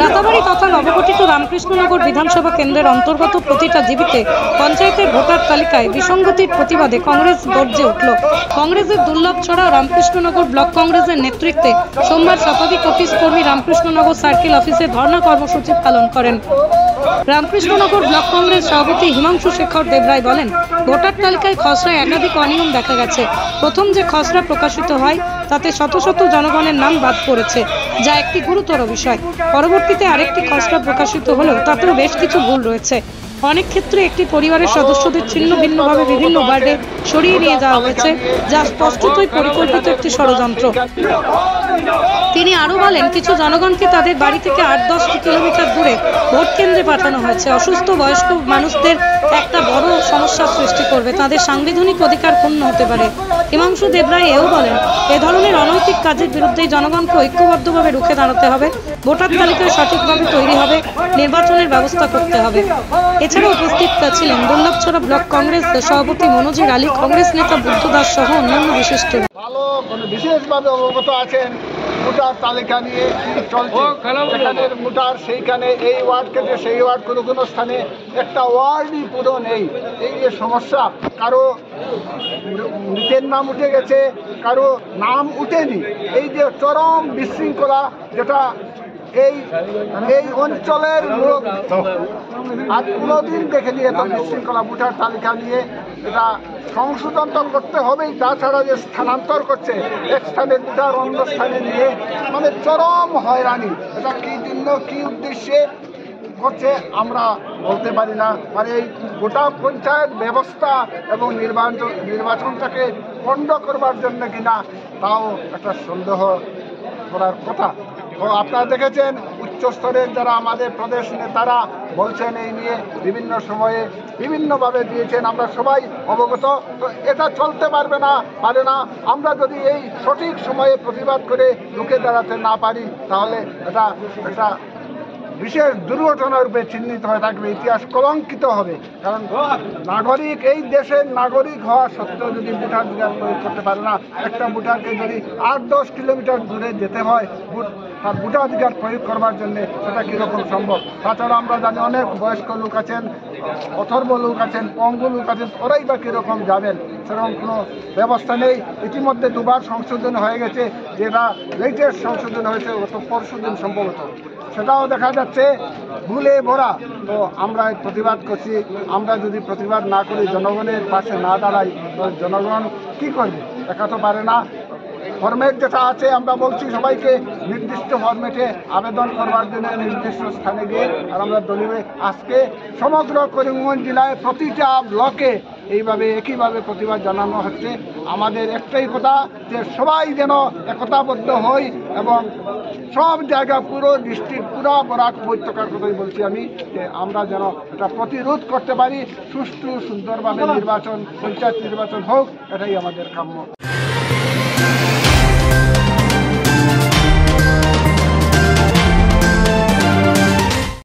রাতাবাড়ি তথা নবগঠিত রামকৃষ্ণনগর বিধানসভা কেন্দ্রের অন্তর্গত প্রতিটা জীবিতে পঞ্চায়েতের ভোটার তালিকায় বিসঙ্গতির প্রতিবাদে কংগ্রেস গর্জে উঠল। কংগ্রেসের দুর্লভ ছড়া রামকৃষ্ণনগর ব্লক কংগ্রেসের নেতৃত্বে সোমবার শতাধিক অফিস কর্মী রামকৃষ্ণনগর সার্কেল অফিসে ধর্ণা কর্মসূচি পালন করেন। রামকৃষ্ণনগর ব্লক কংগ্রেস সভাপতি হিমাংশু শেখর দেবরায় বলেন, ভোটার তালিকায় খসড়ায় একাধিক অনিয়ম দেখা গেছে। প্রথম যে খসড়া প্রকাশিত হয় তাতে শত শত জনগণের নাম বাদ পড়েছে, যা একটি গুরুতর বিষয়। পরবর্তীতে আরেকটি খসড়া প্রকাশিত হলেও তাতেও বেশ কিছু ভুল রয়েছে। অনেক ক্ষেত্রে একটি পরিবারের সদস্যদের ছিন্ন ভিন্নভাবে বিভিন্ন ওয়ার্ডে সরিয়ে নিয়ে যাওয়া হয়েছে, যা স্পষ্টতই পরিকল্পিত একটি ষড়যন্ত্র। তিনি আরো বলেন, কিছু জনগণকে তাদের বাড়ি থেকে ৮-১০ কিলোমিটার দূরে ভোট কেন্দ্রে পাঠানো হয়েছে। অসুস্থ বয়স্ক মানুষদের একটা বড় সমস্যার সৃষ্টি করবে, তাদের সাংবিধানিক অধিকার ক্ষুণ্ণ হতে পারে। হিমাংশু দেবরায় এও বলেন, এ ধরনের অনৈতিক কাজের বিরুদ্ধে জনগণকে ঐক্যবদ্ধভাবে রুখে দাঁড়াতে হবে। ভোটার তালিকায় সঠিকভাবে তৈরি হবে, নির্বাচনের ব্যবস্থা করতে হবে। এছাড়া উপস্থিত ছিলেন দুর্লভছড়া ব্লক কংগ্রেস সভাপতি মনোজির আলী, কংগ্রেস নেতা বুদ্ধ দাস সহ অন্যান্য বিশিষ্টরা। ভালো বিশেষভাবে অবগত আছেন ভোটার তালিকা নিয়ে চলছে। যেখানে ভোটার সেইখানে এই ওয়ার্ড কেটে সেই ওয়ার্ড কোনো কোনো স্থানে একটা ওয়ার্ডই পুরো নেই। এই যে সমস্যা, কারো নিজের নাম উঠে গেছে, কারো নাম উঠেনি। এই যে চরম বিশৃঙ্খলা, যেটা এই অঞ্চলের লোক আর কোনোদিন দেখেনি এত বিশৃঙ্খলা ভোটার তালিকা নিয়ে। এটা সংশোধন তো করতে হবেই, তাছাড়া যে স্থানান্তর করছে এক স্থানের ভোটার অন্য স্থানে নিয়ে, মানে চরম হয়রানি। এটা কী জন্য কী উদ্দেশ্যে করছে আমরা বলতে পারি না। মানে এই গোটা পঞ্চায়েত ব্যবস্থা এবং নির্বাচনটাকে পণ্ড করবার জন্য কিনা, তাও একটা সন্দেহ করার কথা। তো আপনারা দেখেছেন উচ্চ স্তরের যারা আমাদের প্রদেশ নেতারা বলছেন এই নিয়ে, বিভিন্ন সময়ে বিভিন্নভাবে দিয়েছেন, আমরা সবাই অবগত। তো এটা চলতে পারে না। আমরা যদি এই সঠিক সময়ে প্রতিবাদ করে রুখে দাঁড়াতে না পারি, তাহলে এটা বিশেষ দুর্ঘটনা রূপে চিহ্নিত হয়ে থাকবে, ইতিহাস কলঙ্কিত হবে। কারণ নাগরিক, এই দেশের নাগরিক হওয়া সত্ত্বেও যদি ভোটাধিকার প্রয়োগ করতে পারে না, একটা ভোটারকে যদি ৮-১০ কিলোমিটার দূরে যেতে হয় তার ভোটাধিকার প্রয়োগ করবার জন্য, সেটা কীরকম সম্ভব? তাছাড়া আমরা জানি অনেক বয়স্ক লোক আছেন, অথর্ব লোক আছেন, পঙ্গু লোক আছেন, ওরাই বা কীরকম যাবেন? সেরকম কোনো ব্যবস্থা নেই। ইতিমধ্যে দুবার সংশোধন হয়ে গেছে, যেটা লেটেস্ট সংশোধন হয়েছে গত পরশুদিন সম্ভবত, সেটাও দেখা যাচ্ছে ভুলে ভরা। তো আমরা প্রতিবাদ করছি। আমরা যদি প্রতিবাদ না করি, জনগণের পাশে না দাঁড়াই, তো জনগণ কি করবে? দেখা তো পারে না। ফরম্যাট যেটা আছে, আমরা বলছি সবাইকে নির্দিষ্ট ফরম্যাটে আবেদন করবার জন্য নির্দিষ্ট স্থানে গিয়ে, আর আমরা দলীয় আজকে সমগ্র করিমগঞ্জ জেলায় প্রতিটা ব্লকে এইভাবে একইভাবে প্রতিবাদ জানানো হচ্ছে। আমাদের একটাই কথা, যে সবাই যেন একতাবদ্ধ হই এবং সব জায়গা, পুরো ডিস্ট্রিক্ট, পুরো বরাক উপত্যকার কথাই বলছি আমি, যে আমরা যেন এটা প্রতিরোধ করতে পারি। সুষ্ঠু সুন্দরভাবে নির্বাচন, পঞ্চায়েত নির্বাচন হোক, এটাই আমাদের কাম্য।